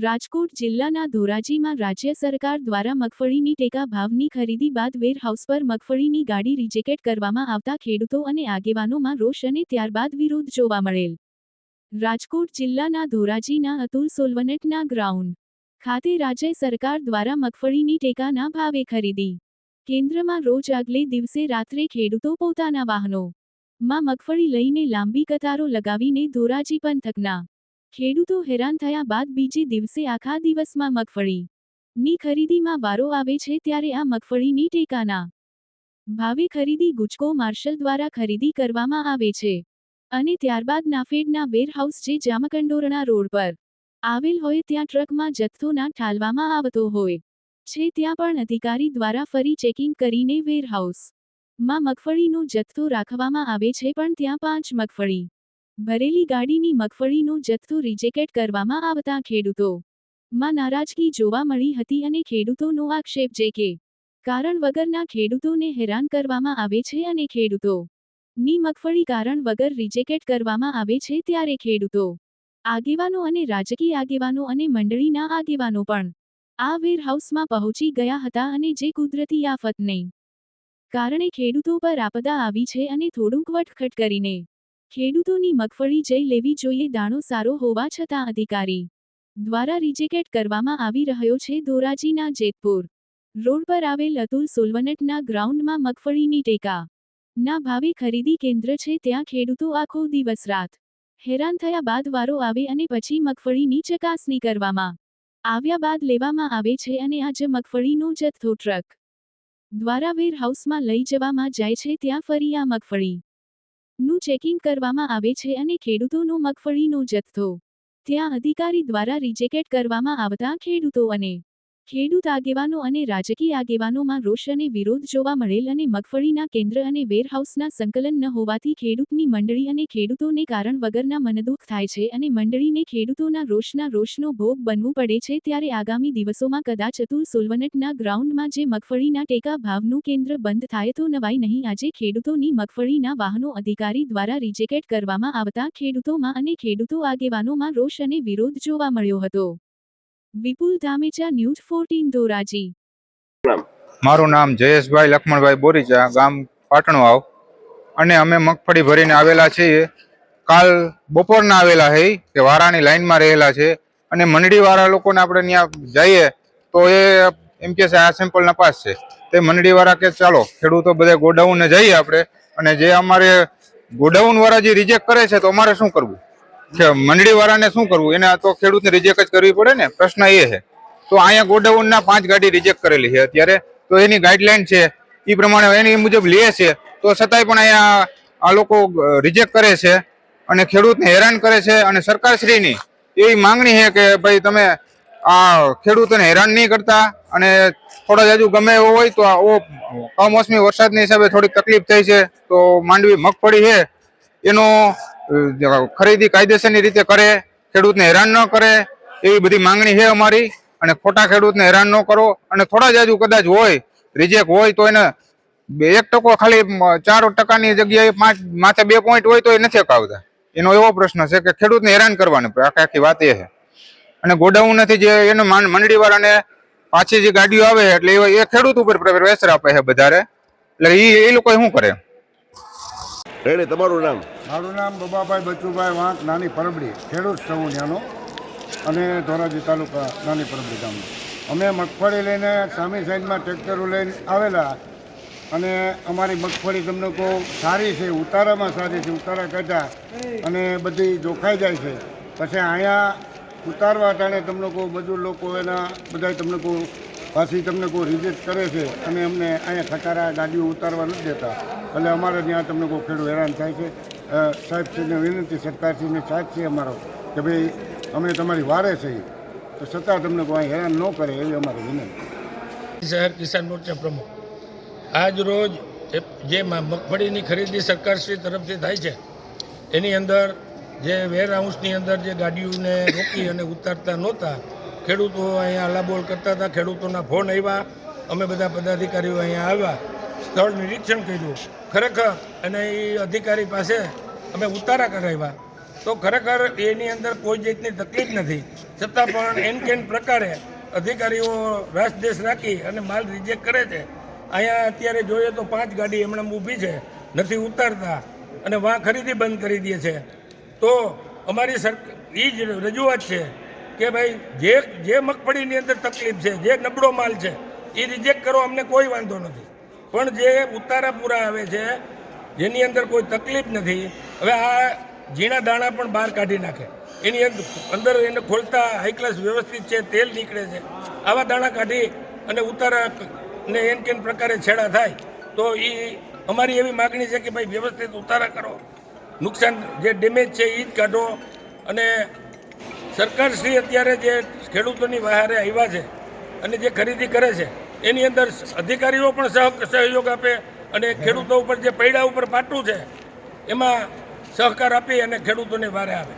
રાજકોટ જિલ્લાના ધોરાજીમાં રાજ્ય સરકાર દ્વારા મગફળીની ટેકા ભાવની ખરીદી બાદ વેરહાઉસ પર મગફળીની ગાડી રિજેક્ટ કરવામાં આવતા ખેડૂતો અને આગેવાનોમાં રોષ અને ત્યારબાદ વિરોધ જોવા મળેલ। રાજકોટ જિલ્લાના ધોરાજીના અતુલ સોલવનેટના ગ્રાઉન્ડ ખાતે રાજ્ય સરકાર દ્વારા મગફળીની ટેકાના ભાવે ખરીદી કેન્દ્રમાં રોજ આગલે દિવસે રાત્રે ખેડૂતો પોતાના વાહનોમાં મગફળી લઈને લાંબી કતારો લગાવીને ધોરાજી પંથકના ખેડૂતો હેરાન થયા બાદ બીજે દિવસે આખા દિવસમાં મગફળીની ખરીદીમાં વારો આવે છે ત્યારે આ મગફળીની ટેકાના ભાવે ખરીદી ગુજકો માર્શલ દ્વારા ખરીદી કરવામાં આવે છે અને ત્યારબાદ નાફેડના વેરહાઉસ જે જામકંડોરણા રોડ પર આવેલ હોય ત્યાં ટ્રકમાં જથ્થો ના ઠાલવામાં આવતો હોય છે ત્યાં પણ અધિકારી દ્વારા ફરી ચેકિંગ કરીને વેરહાઉસમાં મગફળીનો જથ્થો રાખવામાં આવે છે પણ ત્યાં 5 મગફળી ભરેલી ગાડીની મગફળીનો જથ્થો રિજેક્ટ કરવામાં આવતા ખેડૂતોમાં નારાજગી જોવા મળી હતી અને ખેડૂતોનો આક્ષેપ છે કે કારણ વગરના ખેડૂતોને હેરાન કરવામાં આવે છે અને ખેડૂતોની મગફળી કારણ વગર રિજેક્ટ કરવામાં આવે છે ત્યારે ખેડૂતો આગેવાનો અને રાજકીય આગેવાનો અને મંડળીના આગેવાનો પણ આ વેરહાઉસમાં પહોંચી ગયા હતા અને જે કુદરતી આફતને કારણે ખેડૂતો પર આપદા આવી છે અને થોડુંક વટખટ કરીને ખેડૂતોની મગફળી જઈ લેવી જોઈએ। દાણો સારો હોવા છતાં અધિકારી દ્વારા રિજેક્ટ કરવામાં આવી રહ્યો છે। ધોરાજીના જેતપુર રોડ પર આવેલ અતુલ સોલવનેટના ગ્રાઉન્ડમાં મગફળીની ટેકા ના ભાવે ખરીદી કેન્દ્ર છે ત્યાં ખેડૂતો આખો દિવસ રાત હેરાન થયા બાદ વારો આવે અને પછી મગફળીની ચકાસણી કરવામાં આવ્યા બાદ લેવામાં આવે છે અને આ જ મગફળીનો જથ્થો ટ્રક દ્વારા વેરહાઉસમાં લઈ જવામાં જાય છે ત્યાં ફરી આ મગફળી નું ચેકિંગ કરવામાં આવે છે અને ખેડૂતોનો મગફળીનો જથ્થો ત્યાં અધિકારી દ્વારા રિજેક્ટ કરવામાં આવતા ખેડૂતો અને ખેડૂત આગેવાનો અને રાજકીય આગેવાનોમાં રોષ અને વિરોધ જોવા મળેલ અને મગફળીના કેન્દ્ર અને વેરહાઉસના સંકલન ન હોવાથી ખેડૂતની મંડળી અને ખેડૂતોને કારણ વગરના મનદુખ થાય છે અને મંડળીને ખેડૂતોના રોષનો ભોગ બનવું પડે છે ત્યારે આગામી દિવસોમાં કદાચ અતુલ સોલવનેટના ગ્રાઉન્ડમાં જે મગફળીના ટેકા ભાવનું કેન્દ્ર બંધ થાય તો નવાઈ નહીં। આજે ખેડૂતોની મગફળીના વાહનો અધિકારી દ્વારા રિજેક્ટ કરવામાં આવતા ખેડૂતોમાં અને ખેડૂતો આગેવાનોમાં રોષ અને વિરોધ જોવા મળ્યો હતો। વિપુલ ધામેચા, ન્યૂઝ 14 ધોરાજી। મારું નામ જયેશભાઈ લક્ષ્મણભાઈ બોરીચા, ગામ પાટણવાવ, અને અમે મગફળી ભરીને આવેલા છીએ। કાલ બપોરના આવેલા છે કે વારાની લાઈનમાં રહેલા છે અને મંડળીવાળા લોકોને આપણે ત્યાં જઈએ તો એ એમ કે છે આ સેમ્પલ નપાસ છે। તે મંડળીવાળા કે ચાલો ખેડૂતો બધા ગોડાઉનને જઈએ આપણે, અને જે અમારે ગોડાઉનવાળા જે રિજેક્ટ કરે છે તો અમારે શું કરવું? મંડળીવાળાને શું કરવું? એને તો ખેડૂતને રિજેક્ટ જ કરવી પડે ને। પ્રશ્ન એ છે તો અહીંયા ગોડાઉનના 5 ગાડી રિજેક્ટ કરેલી છે અત્યારે, તો એની ગાઈડલાઈન છે એ પ્રમાણે એની મુજબ લે છે, તો છતાંય પણ અહીંયા આ લોકો રિજેક્ટ કરે છે અને ખેડૂતને હેરાન કરે છે। અને સરકારશ્રીની એવી માંગણી છે કે ભાઈ તમે આ ખેડૂતોને હેરાન નહીં કરતા, અને થોડા જાજુ ગમે એવો હોય તો કમોસમી વરસાદની હિસાબે થોડીક તકલીફ થઈ છે તો માંડવી મગફળી છે એનો ખરીદી કાયદેસરની રીતે કરે, ખેડૂતને હેરાન ન કરે, એવી બધી માંગણી છે અમારી। અને ખોટા ખેડૂતને હેરાન ન કરો, અને થોડા જાજુ કદાચ હોય રિજેક્ટ હોય તો એને 1% ખાલી 4% જગ્યાએ 5 માથે 2 પોઈન્ટ હોય તો એ નથી અકાવતા। એનો એવો પ્રશ્ન છે કે ખેડૂતને હેરાન કરવાનો આખી વાત એ છે। અને ગોડાઉન નથી જે એને મંડળીવાળાને પાછી જે ગાડીઓ આવે એટલે એ ખેડૂત ઉપર પ્રેશર આપે છે વધારે, એટલે એ લોકો શું કરે? તમારું નામ? મારું નામ બબાભાઈ બચુભાઈ વાંક, નાની પરબડી, ખેડૂત સૌ ત્યાંનો, અને ધોરાજી તાલુકા નાની પરબડી ગામનો। અમે મગફળી લઈને સામી સાઈડમાં ટ્રેક્ટરો લઈને આવેલા, અને અમારી મગફળી તમને કહું સારી છે, ઉતારામાં સારી છે, ઉતારા કાઢ્યા અને બધી જોખાઈ જાય છે। પછી અહીંયા ઉતારવા ટાણે તમને કહું મજૂર લોકો એના બધા તમને કહું પાછી તમને કહું રિજેક્ટ કરે છે, અને અમને અહીંયા ખટારા ગાડીઓ ઉતારવા નથી દેતા, એટલે અમારે ત્યાં તમને કહું ખેડૂત હેરાન થાય છે। સાહેબશ્રીને વિનંતી, સરકારશ્રીને સાથ છે અમારો કે ભાઈ અમે તમારી વારે છીએ તો છતાં તમને કોઈ હેરાન ન કરે એવી અમારી વિનંતી। શહેર કિસાન મોરચા પ્રમુખ, આજ રોજ જે મગફળીની ખરીદી સરકારશ્રી તરફથી થાય છે એની અંદર જે વેરહાઉસની અંદર જે ગાડીઓને રોકી અને ઉતારતા નહોતા, ખેડૂતો અહીંયા હલાબોલ કરતા હતા, ખેડૂતોના ફોન આવ્યા, અમે બધા પદાધિકારીઓ અહીંયા આવ્યા, સ્થળ નિરીક્ષણ કર્યું ખરેખર, અને એ અધિકારી પાસે અમે ઉતારા કરાવ્યા તો ખરેખર એની અંદર કોઈ જાતની તકલીફ નથી। છતાં પણ એન પ્રકારે અધિકારીઓ રાસદેશ રાખી અને માલ રિજેક્ટ કરે છે. અહીંયા અત્યારે જોઈએ તો 5 ગાડી હમણાં ઊભી છે, નથી ઉતારતા અને વાં ખરીદી બંધ કરી દે છે. તો અમારી એ જ રજૂઆત છે કે ભાઈ જે મગફળીની અંદર તકલીફ છે, જે નબળો માલ છે એ રિજેક્ટ કરો, અમને કોઈ વાંધો નથી. પણ જે ઉતારા પૂરા આવે છે જેની અંદર કોઈ તકલીફ નથી, હવે આ ઝીણા દાણા પણ બહાર કાઢી નાખે, એની અંદર એને ખોલતા હાઈ ક્લાસ વ્યવસ્થિત છે, તેલ નીકળે છે, આવા દાણા કાઢી અને ઉતારા ને એન પ્રકારે છેડા થાય તો એ અમારી એવી માગણી છે કે ભાઈ વ્યવસ્થિત ઉતારા કરો, નુકસાન જે ડેમેજ છે એ જ કાઢો. અને સરકારશ્રી અત્યારે જે ખેડૂતોની વહારે આવ્યા છે અને જે ખરીદી કરે છે એની અંદર અધિકારીઓ પણ સહયોગ આપે અને ખેડૂતો ઉપર જે પૈડા ઉપર પાટું છે એમાં સહકાર આપી અને ખેડૂતોની વારે આવે.